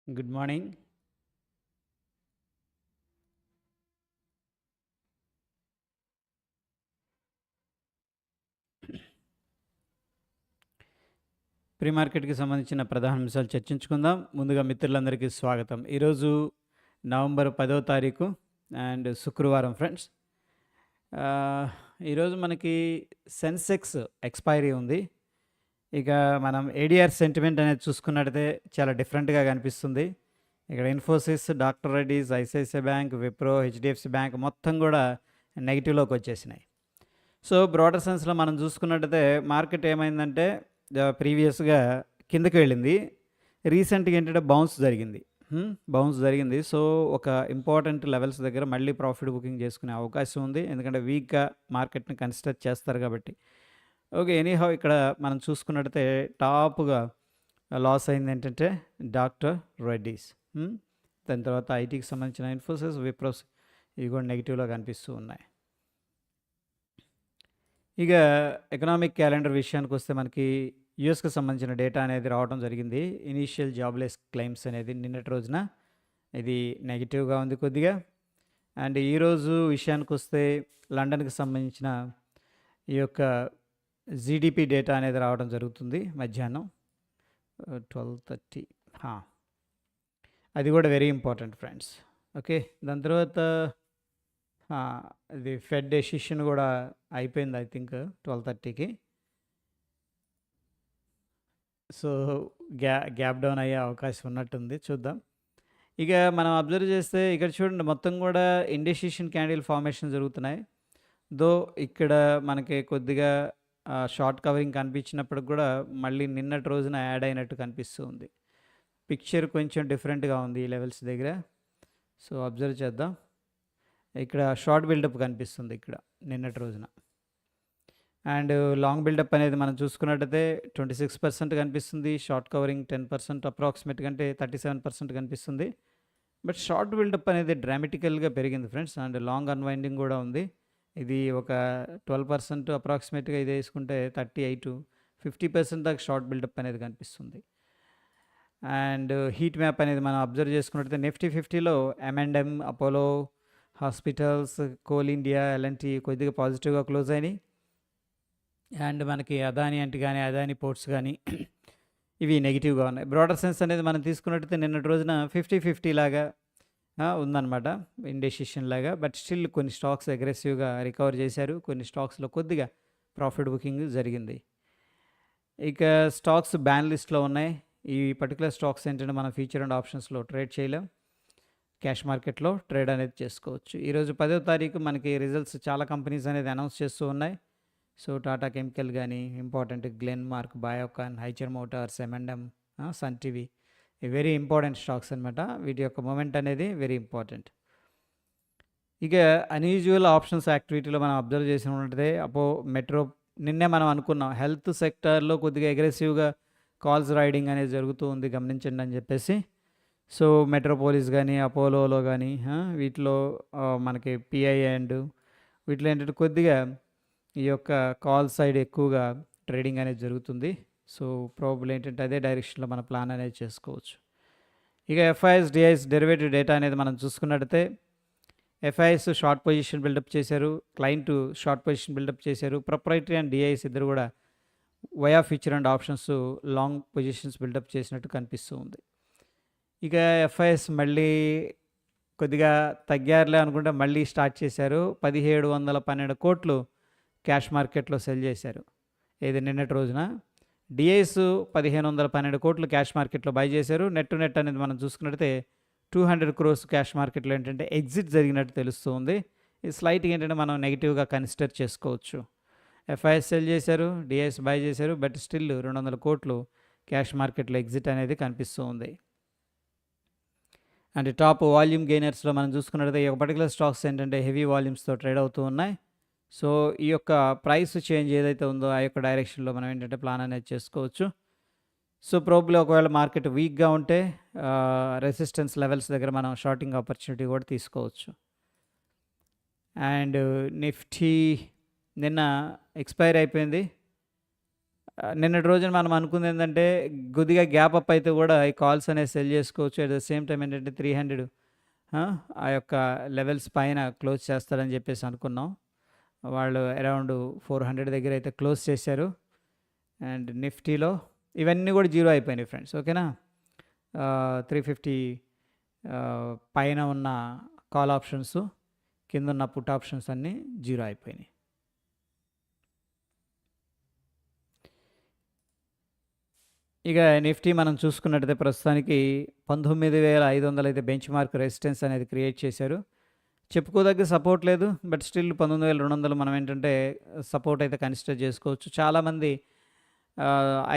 Good morning. Pre మార్కెట్కి సంబంధించిన ప్రధాన అంశాలు చర్చించుకుందాం. ముందుగా మిత్రులందరికీ స్వాగతం. ఈరోజు నవంబర్ 10వ తారీఖు అండ్ శుక్రవారం ఫ్రెండ్స్. ఈరోజు మనకి సెన్సెక్స్ ఎక్స్పైరీ ఉంది. ఇక మనం ఏడిఆర్ సెంటిమెంట్ అనేది చూసుకున్నట్టయితే చాలా డిఫరెంట్గా కనిపిస్తుంది. ఇక్కడ Infosys, doctor Reddy's, ICICI bank, Wipro, HDFC bank మొత్తం కూడా నెగిటివ్లోకి వచ్చేసినాయి. సో బ్రాడర్ సెన్స్లో మనం చూసుకున్నట్టయితే మార్కెట్ ఏమైందంటే ప్రీవియస్గా కిందకి వెళ్ళింది. రీసెంట్గా ఏంటంటే బౌన్స్ జరిగింది. సో ఒక ఇంపార్టెంట్ లెవెల్స్ దగ్గర మళ్ళీ ప్రాఫిట్ బుకింగ్ చేసుకునే అవకాశం ఉంది, ఎందుకంటే వీక్గా మార్కెట్ని కన్సిడర్ చేస్తారు కాబట్టి. ఓకే, ఎనీహౌ ఇక్కడ మనం చూసుకున్నట్టయితే టాప్గా లాస్ అయింది ఏంటంటే డాక్టర్ రెడ్డీస్. దాని తర్వాత ఐటీకి సంబంధించిన ఇన్ఫోసిస్, విప్రోస్ ఇవి కూడా నెగిటివ్లో కనిపిస్తూ ఉన్నాయి. ఇక ఎకనామిక్ క్యాలెండర్ విషయానికి వస్తే మనకి యూఎస్కి సంబంధించిన డేటా అనేది రావడం జరిగింది. ఇనీషియల్ జాబ్లెస్ క్లెయిమ్స్ అనేది నిన్నటి రోజున ఇది నెగిటివ్గా ఉంది కొద్దిగా. అండ్ ఈరోజు విషయానికి వస్తే లండన్కి సంబంధించిన ఈ యొక్క జీడిపి డేటా అనేది రావడం జరుగుతుంది మధ్యాహ్నం 12:30. అది కూడా వెరీ ఇంపార్టెంట్ ఫ్రెండ్స్. ఓకే, దాని తర్వాత ఇది ఫెడ్ డెసిషన్ కూడా అయిపోయింది, ఐ థింక్ 12:30కి. సో గ్యాప్ డౌన్ అయ్యే అవకాశం ఉన్నట్టుంది, చూద్దాం. ఇక మనం అబ్జర్వ్ చేస్తే ఇక్కడ చూడండి, మొత్తం కూడా ఇండెసిషన్ క్యాండిల్ ఫార్మేషన్ జరుగుతున్నాయి. దో ఇక్కడ మనకి కొద్దిగా షార్ట్ కవరింగ్ కనిపించినప్పుడు కూడా మళ్ళీ నిన్నటి రోజున యాడ్ అయినట్టు కనిపిస్తుంది. పిక్చర్ కొంచెం డిఫరెంట్గా ఉంది ఈ లెవెల్స్ దగ్గర. సో అబ్జర్వ్ చేద్దాం. ఇక్కడ షార్ట్ బిల్డప్ కనిపిస్తుంది ఇక్కడ నిన్నటి రోజున. అండ్ లాంగ్ బిల్డప్ అనేది మనం చూసుకున్నట్టయితే 26% కనిపిస్తుంది. షార్ట్ కవరింగ్ 10% అప్రాక్సిమేట్ కంటే 37% కనిపిస్తుంది. బట్ షార్ట్ బిల్డప్ అనేది డ్రామాటికల్గా పెరిగింది ఫ్రెండ్స్. అండ్ లాంగ్ అన్వైండింగ్ కూడా ఉంది. ఇది ఒక 12% అప్రాక్సిమేట్గా ఇది వేసుకుంటే 38-50% దాకా షార్ట్ బిల్డప్ అనేది కనిపిస్తుంది. అండ్ హీట్ మ్యాప్ అనేది మనం అబ్జర్వ్ చేసుకున్నట్టయితే నిఫ్టీ 50లో M&M, అపోలో హాస్పిటల్స్, కోల్ ఇండియా, ఎల్ఎన్టీ కొద్దిగా పాజిటివ్గా క్లోజ్ అయినాయి. అండ్ మనకి అదాని అంటే కానీ అదాని పోర్ట్స్ కానీ ఇవి నెగిటివ్గా ఉన్నాయి. బ్రాడర్ సెన్స్ అనేది మనం తీసుకున్నట్టయితే నిన్నటి రోజున 50-50 లాగా ఉందన్నమాట, ఇండెసిషన్ లాగా. బట్ స్టిల్ కొన్ని స్టాక్స్ అగ్రెసివ్గా రికవర్ చేశారు, కొన్ని స్టాక్స్లో కొద్దిగా ప్రాఫిట్ బుకింగ్ జరిగింది. ఇక స్టాక్స్ బ్యాన్ లిస్ట్లో ఉన్నాయి. ఈ పర్టికులర్ స్టాక్స్ ఏంటంటే మనం ఫ్యూచర్ అండ్ ఆప్షన్స్లో ట్రేడ్ చేయలేం, క్యాష్ మార్కెట్లో ట్రేడ్ అనేది చేసుకోవచ్చు. ఈరోజు 10వ తారీఖు మనకి రిజల్ట్స్ చాలా కంపెనీస్ అనేది అనౌన్స్ చేస్తూ ఉన్నాయి. సో టాటా కెమికల్ కానీ important, Glenmark, Biocon, Eicher motors, M&M, Sun TV very important stocks అనమాట. వీటి యొక్క మూమెంట్ అనేది వెరీ ఇంపార్టెంట్. ఇక అన్యూజువల్ ఆప్షన్స్ యాక్టివిటీలో మనం అబ్జర్వ్ చేసినట్లయితే మెట్రో నిన్నే మనం అనుకున్నాం హెల్త్ సెక్టర్లో కొద్దిగా అగ్రెసివ్గా కాల్స్ రైడింగ్ అనేది జరుగుతూ ఉంది, గమనించండి అని చెప్పేసి. సో మెట్రోపోలిస్ కానీ అపోలోలో కానీ వీటిలో మనకి పిఐ అండ్ వీటిలో ఏంటంటే కొద్దిగా ఈ యొక్క కాల్ సైడ్ ఎక్కువగా ట్రేడింగ్ అనేది జరుగుతుంది. సో ప్రాబుల్ ఏంటంటే అదే డైరెక్షన్లో మన ప్లాన్ అనేది చేసుకోవచ్చు. ఇక ఎఫ్ఐఎస్, డిఐఎస్ డెరివేటివ్ డేటా అనేది మనం చూసుకున్నట్టయితే ఎఫ్ఐఎస్ షార్ట్ పొజిషన్ బిల్డప్ చేశారు, క్లయింట్ షార్ట్ పొజిషన్ బిల్డప్ చేశారు. ప్రొప్రైటరీ అండ్ డిఐఎస్ ఇద్దరు కూడా via future and options long positions buildup చేసినట్టు కనిపిస్తూ ఉంది. ఇక ఎఫ్ఐఎస్ మళ్ళీ కొద్దిగా తగ్గారులే అనుకుంటే మళ్ళీ స్టార్ట్ చేశారు. 1712 కోట్లు క్యాష్ మార్కెట్లో సెల్ చేశారు ఏది నిన్నటి రోజున. డిఐఎస్ 1512 కోట్లు క్యాష్ మార్కెట్లో బై చేశారు. నెట్ అనేది మనం చూసుకున్నట్టయితే 200 crores క్యాష్ మార్కెట్లో ఏంటంటే ఎగ్జిట్ జరిగినట్టు తెలుస్తూ ఉంది. ఇది స్లైట్గా ఏంటంటే మనం నెగిటివ్గా కన్సిడర్ చేసుకోవచ్చు. ఎఫ్ఐఎస్ సెల్ చేశారు, డిఐఎస్ బై చేశారు, బట్ స్టిల్ 200 కోట్లు క్యాష్ మార్కెట్లో ఎగ్జిట్ అనేది కనిపిస్తూ ఉంది. అండ్ టాప్ వాల్యూమ్ గెయినర్స్లో మనం చూసుకున్నట్టయితే ఈ పర్టికులర్ స్టాక్స్ ఏంటంటే హెవీ వాల్యూమ్స్తో ట్రేడ్ అవుతూ ఉన్నాయి. సో ఈ యొక్క ప్రైస్ చేంజ్ ఏదైతే ఉందో ఆ యొక్క డైరెక్షన్లో మనం ఏంటంటే ప్లాన్ అనేది చేసుకోవచ్చు. సో ప్రాబబ్లీ ఒకవేళ మార్కెట్ వీక్గా ఉంటే రెసిస్టెన్స్ లెవెల్స్ దగ్గర మనం షార్టింగ్ ఆపర్చునిటీ కూడా తీసుకోవచ్చు. అండ్ నిఫ్టీ నిన్న ఎక్స్పైర్ అయిపోయింది. నిన్నటి రోజున మనం అనుకుంది ఏంటంటే కొద్దిగా గ్యాప్ అప్ అయితే కూడా ఈ కాల్స్ అనేది సెల్ చేసుకోవచ్చు. అట్ ద సేమ్ టైం ఏంటంటే 300 ఆ యొక్క లెవెల్స్ పైన క్లోజ్ చేస్తారని చెప్పేసి అనుకున్నాం. వాళ్ళు అరౌండ్ 400 దగ్గర అయితే క్లోజ్ చేశారు. అండ్ నిఫ్టీలో ఇవన్నీ కూడా జీరో అయిపోయినాయి ఫ్రెండ్స్. ఓకేనా. 350 పైన ఉన్న కాల్ ఆప్షన్స్, కింద ఉన్న పుట్ ఆప్షన్స్ అన్నీ జీరో అయిపోయినాయి. ఇక నిఫ్టీ మనం చూసుకున్నట్టయితే ప్రస్తుతానికి 19,500 అయితే బెంచ్ మార్క్ రెసిస్టెన్స్ అనేది క్రియేట్ చేశారు. చెప్పుకోదగ్గ సపోర్ట్ లేదు, బట్ స్టిల్ 19,200 మనం ఏంటంటే సపోర్ట్ అయితే కన్సిడర్ చేసుకోవచ్చు. చాలామంది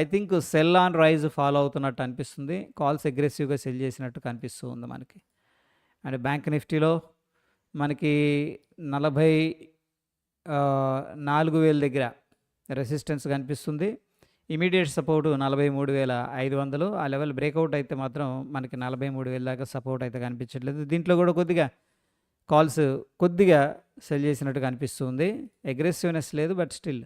I think sell on rise follow అవుతున్నట్టు అనిపిస్తుంది. కాల్స్ అగ్రెసివ్గా సెల్ చేసినట్టు కనిపిస్తూ ఉంది మనకి. అండ్ బ్యాంక్ నిఫ్టీలో మనకి 44,000 దగ్గర రెసిస్టెన్స్ కనిపిస్తుంది. Immediate support 43,500. ఆ లెవెల్ బ్రేక్అవుట్ అయితే మాత్రం మనకి 43,000 దాకా సపోర్ట్ అయితే కనిపించట్లేదు. దీంట్లో కూడా కొద్దిగా కాల్స్ కొద్దిగా సెల్ చేసినట్టు కనిపిస్తుంది. అగ్రెసివ్నెస్ లేదు, బట్ స్టిల్.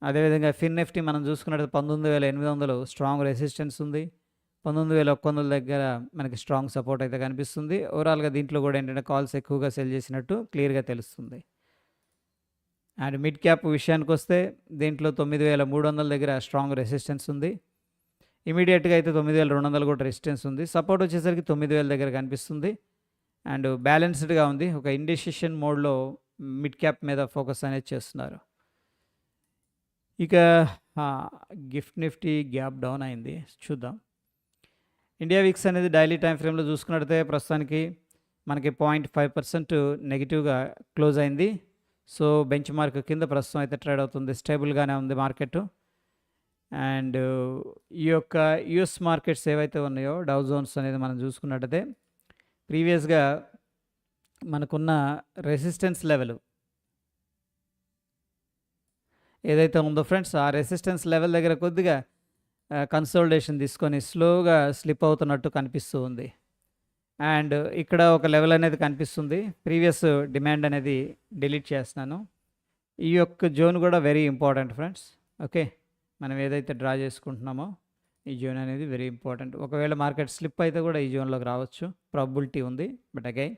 అదేవిధంగా ఫిన్ నిఫ్టీ మనం చూసుకున్నట్టు 19,800 స్ట్రాంగ్ రెసిస్టెన్స్ ఉంది. 19,100 దగ్గర మనకి స్ట్రాంగ్ సపోర్ట్ అయితే కనిపిస్తుంది. ఓవరాల్గా దీంట్లో కూడా ఏంటంటే కాల్స్ ఎక్కువగా సెల్ చేసినట్టు క్లియర్గా తెలుస్తుంది. అండ్ మిడ్ క్యాప్ విషయానికి వస్తే దీంట్లో 9,300 దగ్గర స్ట్రాంగ్ రెసిస్టెన్స్ ఉంది. ఇమీడియట్గా అయితే 9,200 కూడా రెసిస్టెన్స్ ఉంది. సపోర్ట్ వచ్చేసరికి 9,000 దగ్గర కనిపిస్తుంది. అండ్ బ్యాలెన్స్డ్గా ఉంది. ఒక ఇండిసిషన్ మోడ్లో మిడ్ క్యాప్ మీద ఫోకస్ అనేది చేస్తున్నారు. ఇక గిఫ్ట్ నిఫ్టీ గ్యాప్ డౌన్ అయింది, చూద్దాం. ఇండియా విక్స్ అనేది డైలీ టైం ఫ్రేమ్లో చూసుకున్నట్టయితే ప్రస్తుతానికి మనకి 0.5% నెగిటివ్గా క్లోజ్ అయింది. సో బెంచ్ మార్క్ కింద ప్రస్తుతం అయితే ట్రేడ్ అవుతుంది. స్టేబుల్గానే ఉంది మార్కెట్. అండ్ ఈ యొక్క యుఎస్ మార్కెట్స్ ఏవైతే ఉన్నాయో డౌ జోన్స్ అనేది మనం చూసుకున్నట్టయితే ప్రీవియస్గా మనకున్న రెసిస్టెన్స్ లెవెల్ ఏదైతే ఉందో ఫ్రెండ్స్, ఆ రెసిస్టెన్స్ లెవెల్ దగ్గర కొద్దిగా కన్సోలిడేషన్ తీసుకొని స్లోగా స్లిప్ అవుతున్నట్టు కనిపిస్తూ ఉంది. అండ్ ఇక్కడ ఒక లెవెల్ అనేది కనిపిస్తుంది. ప్రీవియస్ డిమాండ్ అనేది డిలీట్ చేస్తున్నాను. ఈ యొక్క జోన్ కూడా వెరీ ఇంపార్టెంట్ ఫ్రెండ్స్. ఓకే, మనం ఏదైతే డ్రా చేసుకుంటున్నామో ఈ జోన్ అనేది వెరీ ఇంపార్టెంట్. ఒకవేళ మార్కెట్ స్లిప్ అయితే కూడా ఈ జోన్లోకి రావచ్చు, ప్రాబిలిటీ ఉంది. బట్ అగైన్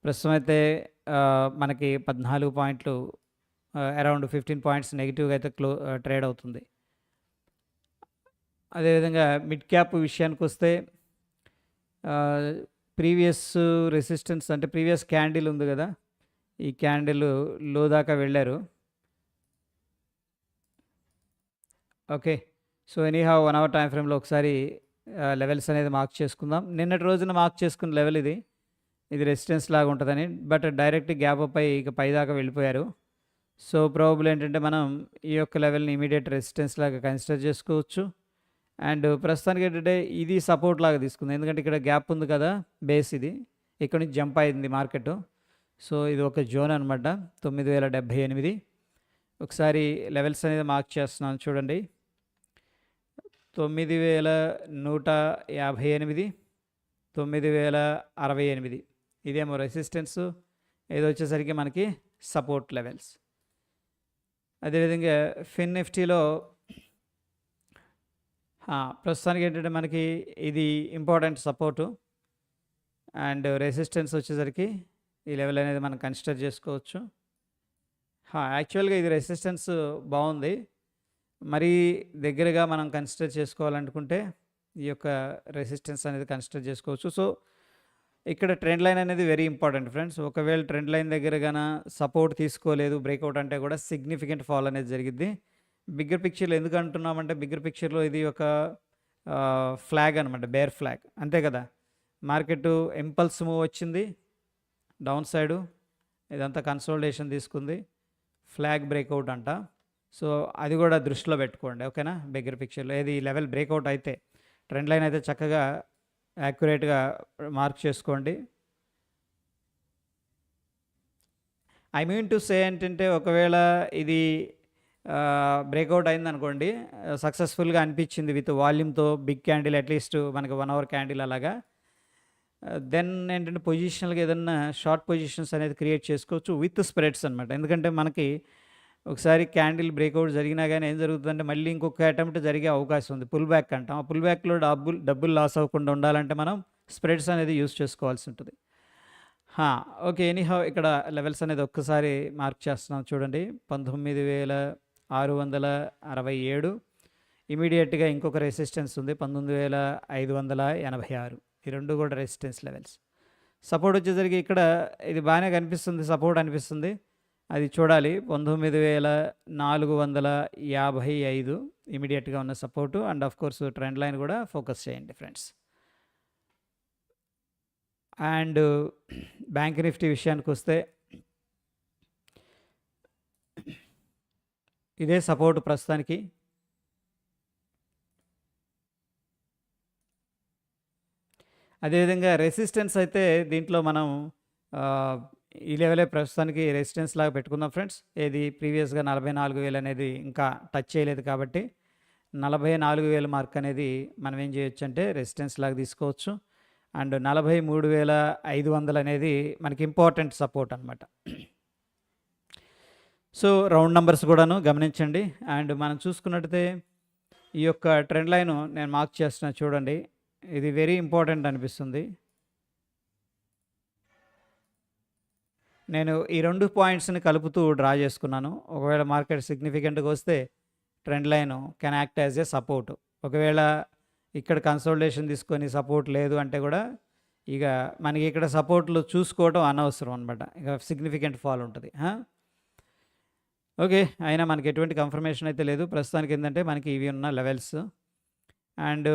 ప్రస్తుతం అయితే మనకి 14 పాయింట్లు, అరౌండ్ 15 పాయింట్స్ నెగిటివ్గా అయితే ట్రేడ్ అవుతుంది. అదేవిధంగా మిడ్ క్యాప్ విషయానికి వస్తే ప్రీవియస్ రెసిస్టెన్స్ అంటే ప్రీవియస్ క్యాండిల్ ఉంది కదా, ఈ క్యాండిల్ లో దాకా వెళ్ళారు. Okay, so anyhow 1 hour time ఫ్రేమ్లో ఒకసారి లెవెల్స్ అనేది మార్క్ చేసుకుందాం. నిన్నటి రోజున మార్క్ చేసుకున్న లెవెల్ ఇది రెసిస్టెన్స్ లాగా ఉంటుందని, బట్ డైరెక్ట్ గ్యాప్ అప్ అయి ఇక పై దాకా వెళ్ళిపోయారు. సో ప్రాబబుల్ ఏంటంటే మనం ఈ యొక్క లెవెల్ని ఇమీడియట్ రెసిస్టెన్స్ లాగా కన్సిడర్ చేసుకోవచ్చు. అండ్ ప్రస్తుతానికి ఏంటంటే ఇది సపోర్ట్ లాగా తీసుకుంది, ఎందుకంటే ఇక్కడ గ్యాప్ ఉంది కదా, బేస్ ఇది ఇక్కడ నుంచి జంప్ అయింది మార్కెట్. సో ఇది ఒక జోన్ అనమాట, 9,078. ఒకసారి లెవెల్స్ అనేది మార్క్ చేస్తున్నాను చూడండి. 9,158, 9,068. ఇదేమో రెసిస్టెన్స్, ఇది వచ్చేసరికి మనకి సపోర్ట్ లెవెల్స్. అదేవిధంగా ఫిన్ నిఫ్టీలో ప్రస్తుతానికి ఏంటంటే మనకి ఇది ఇంపార్టెంట్ సపోర్టు అండ్ రెసిస్టెన్స్ వచ్చేసరికి ఈ లెవెల్ అనేది మనం కన్సిడర్ చేసుకోవచ్చు. యాక్చువల్గా ఇది రెసిస్టెన్స్ బాగుంది, మరీ దగ్గరగా మనం కన్సిడర్ చేసుకోవాలనుకుంటే ఈ యొక్క రెసిస్టెన్స్ అనేది కన్సిడర్ చేసుకోవచ్చు. సో ఇక్కడ ట్రెండ్ లైన్ అనేది వెరీ ఇంపార్టెంట్ ఫ్రెండ్స్. ఒకవేళ ట్రెండ్ లైన్ దగ్గర గాన సపోర్ట్ తీసుకోలేదు, బ్రేక్అవుట్ అంటే కూడా సిగ్నిఫికెంట్ ఫాల్ అనేది జరిగింది. బిగ్గర్ పిక్చర్లో ఎందుకు అంటున్నామంటే, బిగ్గర్ పిక్చర్లో ఇది ఒక ఫ్లాగ్ అనమాట, బేర్ ఫ్లాగ్, అంతే కదా. మార్కెట్ ఇంపల్స్ మూవ్ వచ్చింది డౌన్ సైడు, ఇదంతా కన్సోలిడేషన్ తీసుకుంది, ఫ్లాగ్ బ్రేక్అవుట్ అంట. సో అది కూడా దృష్టిలో పెట్టుకోండి, ఓకేనా. బిగ్గర్ పిక్చర్లో ఏది లెవెల్ బ్రేక్అవుట్ అయితే ట్రెండ్ లైన్ అయితే చక్కగా యాక్యురేట్గా మార్క్ చేసుకోండి. ఐ మీన్ టు సే ఏంటంటే, ఒకవేళ ఇది బ్రేక్అవుట్ అయింది అనుకోండి, సక్సెస్ఫుల్గా అనిపించింది విత్ వాల్యూమ్తో, బిగ్ క్యాండిల్, అట్లీస్ట్ మనకి 1 అవర్ క్యాండిల్ అలాగా, దెన్ ఏంటంటే పొజిషనల్గా ఏదన్నా షార్ట్ పొజిషన్స్ అనేది క్రియేట్ చేసుకోవచ్చు విత్ స్ప్రెడ్స్ అనమాట. ఎందుకంటే మనకి ఒకసారి క్యాండిల్ బ్రేక్అవుట్ జరిగినా గానీ ఏం జరుగుతుందంటే మళ్ళీ ఇంకొక అటెంప్ట్ జరిగే అవకాశం ఉంది. పుల్ బ్యాక్ అంటాం. ఆ పుల్ బ్యాక్‌లో డబ్బులు లాస్ అవ్వకుండా ఉండాలంటే మనం స్ప్రెడ్స్ అనేది యూజ్ చేసుకోవాల్సి ఉంటుంది. ఓకే. ఎనీహౌ ఇక్కడ లెవెల్స్ అనేది ఒక్కసారి మార్క్ చేస్తున్నాం చూడండి. 19,667 ఇమ్మీడియేట్‌గా ఇంకొక రెసిస్టెన్స్ ఉంది 19,586. ఈ 2 కూడా రెసిస్టెన్స్ లెవెల్స్. సపోర్ట్ వచ్చేసరికి ఇక్కడ ఇది బాగానే కనిపిస్తుంది. సపోర్ట్ అనిపిస్తుంది. అది చూడాలి. 19,455 ఇమ్మీడియేట్‌గా ఉన్న support and of course trend line కూడా ఫోకస్ చేయండి ఫ్రెండ్స్. అండ్ బ్యాంక్ నిఫ్టీ విషయానికి వస్తే ఇదే సపోర్ట్ ప్రస్తుతానికి. అదేవిధంగా రెసిస్టెన్స్ అయితే దీంట్లో మనం ఈ లెవెలే ప్రస్తుతానికి రెసిస్టెన్స్ లాగా పెట్టుకుందాం ఫ్రెండ్స్. ఏది ప్రీవియస్గా 44,000 అనేది ఇంకా టచ్ చేయలేదు కాబట్టి 44,000 మార్క్ అనేది మనం ఏం చేయొచ్చు అంటే రెసిస్టెన్స్ లాగా తీసుకోవచ్చు. అండ్ 43,500 అనేది మనకి ఇంపార్టెంట్ సపోర్ట్ అనమాట. సో రౌండ్ నెంబర్స్ కూడాను గమనించండి. అండ్ మనం చూసుకున్నట్టయితే ఈ యొక్క ట్రెండ్ లైన్ నేను మార్క్ చేస్తున్నా చూడండి. ఇది వెరీ ఇంపార్టెంట్ అనిపిస్తుంది. నేను ఈ 2 పాయింట్స్ని కలుపుతూ డ్రా చేసుకున్నాను. ఒకవేళ మార్కెట్ సిగ్నిఫికెంట్గా వస్తే trend line can act as a support. ఒకవేళ ఇక్కడ కన్సోలిడేషన్ తీసుకొని సపోర్ట్ లేదు అంటే కూడా ఇక మనకి ఇక్కడ సపోర్ట్లు చూసుకోవడం అనవసరం అనమాట. ఇక సిగ్నిఫికెంట్ ఫాల్ ఉంటుంది. ఓకే. అయినా మనకి ఎటువంటి కన్ఫర్మేషన్ అయితే లేదు ప్రస్తుతానికి. ఏంటంటే మనకి ఇవి ఉన్న లెవెల్స్. అండ్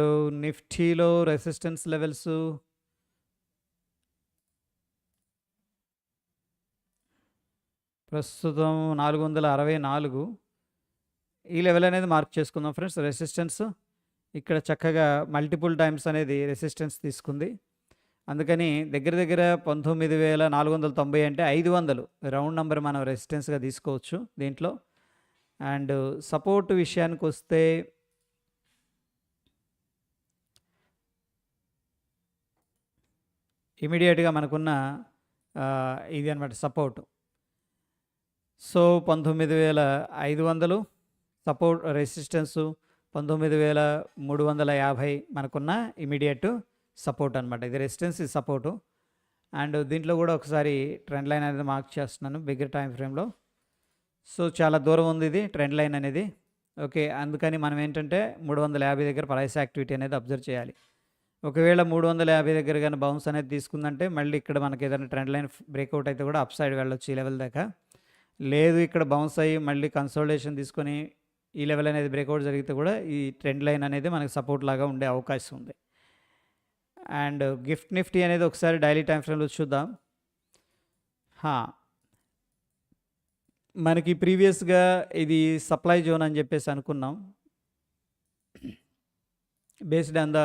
నిఫ్టీలో రెసిస్టెన్స్ లెవెల్స్ ప్రస్తుతం 464. ఈ లెవెల్ అనేది మార్క్ చేసుకుందాం ఫ్రెండ్స్. రెసిస్టెన్స్ ఇక్కడ చక్కగా మల్టిపుల్ టైమ్స్ అనేది రెసిస్టెన్స్ తీసుకుంది. అందుకని దగ్గర దగ్గర 19,490 అంటే 500 రౌండ్ నెంబర్ మనం రెసిస్టెన్స్గా తీసుకోవచ్చు దీంట్లో. అండ్ సపోర్ట్ విషయానికి వస్తే ఇమీడియట్గా మనకున్న ఇది అనమాట సపోర్ట్. సో 19,500 సపోర్ట్, రెసిస్టెన్సు 19,350 మనకున్న ఇమీడియట్ సపోర్ట్ అనమాట. ఇది రెసిస్టెన్స్, ఇది సపోర్టు. అండ్ దీంట్లో కూడా ఒకసారి ట్రెండ్ లైన్ అనేది మార్క్ చేస్తున్నాను బిగ్గర్ టైం ఫ్రేమ్లో. సో చాలా దూరం ఉంది ఇది ట్రెండ్ లైన్ అనేది. ఓకే. అందుకని మనం ఏంటంటే 350 దగ్గర ప్రైస్ యాక్టివిటీ అనేది అబ్జర్వ్ చేయాలి. ఒకవేళ 350 దగ్గర కానీ బౌన్స్ అనేది తీసుకుందంటే మళ్ళీ ఇక్కడ మనకి ఏదైనా ట్రెండ్ లైన్ బ్రేక్అవుట్ అయితే కూడా అప్ సైడ్ వెళ్ళొచ్చు ఈ లెవెల్ దాకా. లేదు ఇక్కడ బౌన్స్ అయ్యి మళ్ళీ కన్సోలిడేషన్ తీసుకొని ఈ లెవెల్ అనేది బ్రేక్అవుట్ జరిగితే కూడా ఈ ట్రెండ్ లైన్ అనేది మనకి సపోర్ట్ లాగా ఉండే అవకాశం ఉంది. అండ్ గిఫ్ట్ నిఫ్టీ అనేది ఒకసారి డైలీ టైం ఫ్రేమ్లో చూద్దాం. మనకి ప్రీవియస్గా ఇది సప్లై జోన్ అని చెప్పేసి అనుకున్నాం. Based on the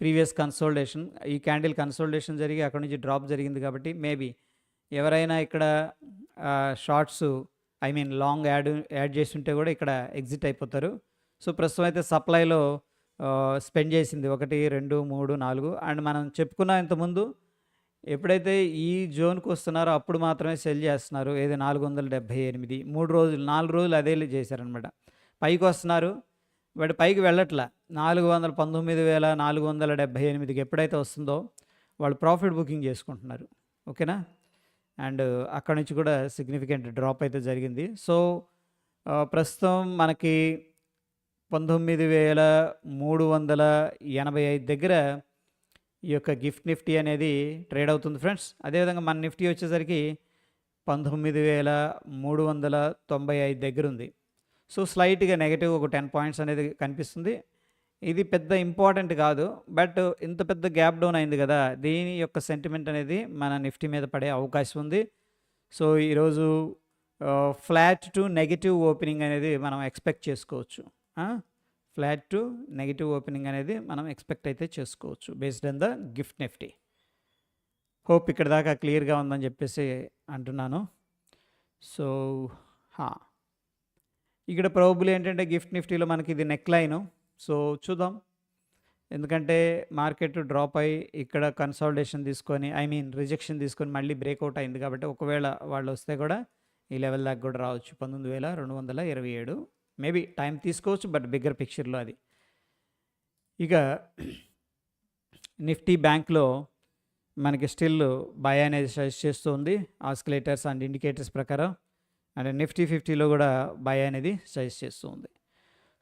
previous consolidation, ఈ క్యాండిల్ కన్సోలిడేషన్ జరిగి అక్కడ నుంచి డ్రాప్ జరిగింది కాబట్టి మేబీ ఎవరైనా ఇక్కడ షార్ట్స్ లాంగ్ యాడ్ చేసి ఉంటే కూడా ఇక్కడ ఎగ్జిట్ అయిపోతారు. సో ప్రస్తుతం అయితే సప్లైలో స్పెండ్ చేసింది 1, 2, 3, 4. అండ్ మనం చెప్పుకున్నాం ఇంతకుముందు ఎప్పుడైతే ఈ జోన్కి వస్తున్నారో అప్పుడు మాత్రమే సెల్ చేస్తున్నారు. ఏది 478 4 రోజులు అదే చేశారనమాట. పైకి వస్తున్నారు బట్ పైకి వెళ్ళట్లా. 419,478కి ఎప్పుడైతే వస్తుందో వాళ్ళు ప్రాఫిట్ బుకింగ్ చేసుకుంటున్నారు. ఓకేనా. అండ్ అక్కడ నుంచి కూడా సిగ్నిఫికెంట్ డ్రాప్ అయితే జరిగింది. సో ప్రస్తుతం మనకి 19,385 దగ్గర ఈ యొక్క గిఫ్ట్ నిఫ్టీ అనేది ట్రేడ్ అవుతుంది ఫ్రెండ్స్. అదేవిధంగా మన నిఫ్టీ వచ్చేసరికి 19,395 దగ్గర ఉంది. సో స్లైట్గా నెగిటివ్ ఒక 10 పాయింట్స్ అనేది కనిపిస్తుంది. ఇది పెద్ద ఇంపార్టెంట్ కాదు, బట్ ఇంత పెద్ద గ్యాప్ డౌన్ అయింది కదా, దీని యొక్క సెంటిమెంట్ అనేది మన నిఫ్టీ మీద పడే అవకాశం ఉంది. సో ఈరోజు ఫ్లాట్ టు నెగిటివ్ ఓపెనింగ్ అనేది మనం ఎక్స్పెక్ట్ చేసుకోవచ్చు. ఫ్లాట్ టు నెగిటివ్ ఓపెనింగ్ అనేది మనం ఎక్స్పెక్ట్ అయితే చేసుకోవచ్చు based on the gift Nifty. Hope ఇక్కడ దాకా క్లియర్గా ఉందని చెప్పేసి అంటున్నాను. సో ఇక్కడ ప్రాబబుల్ ఏంటంటే గిఫ్ట్ నిఫ్టీలో మనకి ఇది నెక్ లైను. సో చూద్దాం, ఎందుకంటే మార్కెట్ డ్రాప్ అయ్యి ఇక్కడ కన్సాలిడేషన్ తీసుకొని రిజెక్షన్ తీసుకొని మళ్ళీ బ్రేక్అవుట్ అయింది కాబట్టి ఒకవేళ వాళ్ళు వస్తే కూడా ఈ లెవెల్ దాకా కూడా రావచ్చు 19,227 మేబీ టైం తీసుకోవచ్చు, బట్ బిగ్గర్ పిక్చర్లో అది. ఇక నిఫ్టీ బ్యాంక్లో మనకి స్టిల్ బై అనేది సజెస్ట్ చేస్తుంది ఆస్కిలేటర్స్ అండ్ ఇండికేటర్స్ ప్రకారం, అండ్ నిఫ్టీ 50లో కూడా బై అనేది సజెస్ట్ చేస్తుంది.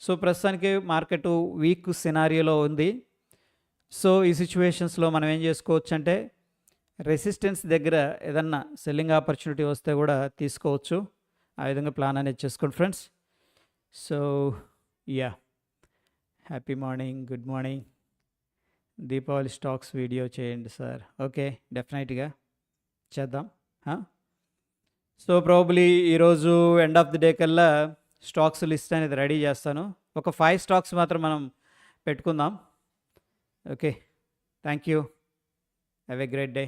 సో ప్రస్తుతానికి మార్కెట్ వీక్ సినారియోలో ఉంది. సో ఈ సిచ్యువేషన్స్లో మనం ఏం చేసుకోవచ్చు అంటే రెసిస్టెన్స్ దగ్గర ఏదన్నా సెల్లింగ్ ఆపర్చునిటీ వస్తే కూడా తీసుకోవచ్చు. ఆ విధంగా ప్లాన్ అనేది చేసుకోండి friends. So yeah, happy morning, good morning. Deepavali stocks video చేయండి సార్. ఓకే, డెఫినెట్గా చేద్దాం. సో ప్రాబబ్లీ ఈరోజు ఎండ్ ఆఫ్ ది డే కల్లా స్టాక్స్ లిస్ట్ అనేది రెడీ చేస్తాను. ఒక 5 స్టాక్స్ మాత్రం మనం పెట్టుకుందాం. Okay, thank you. Have a great day.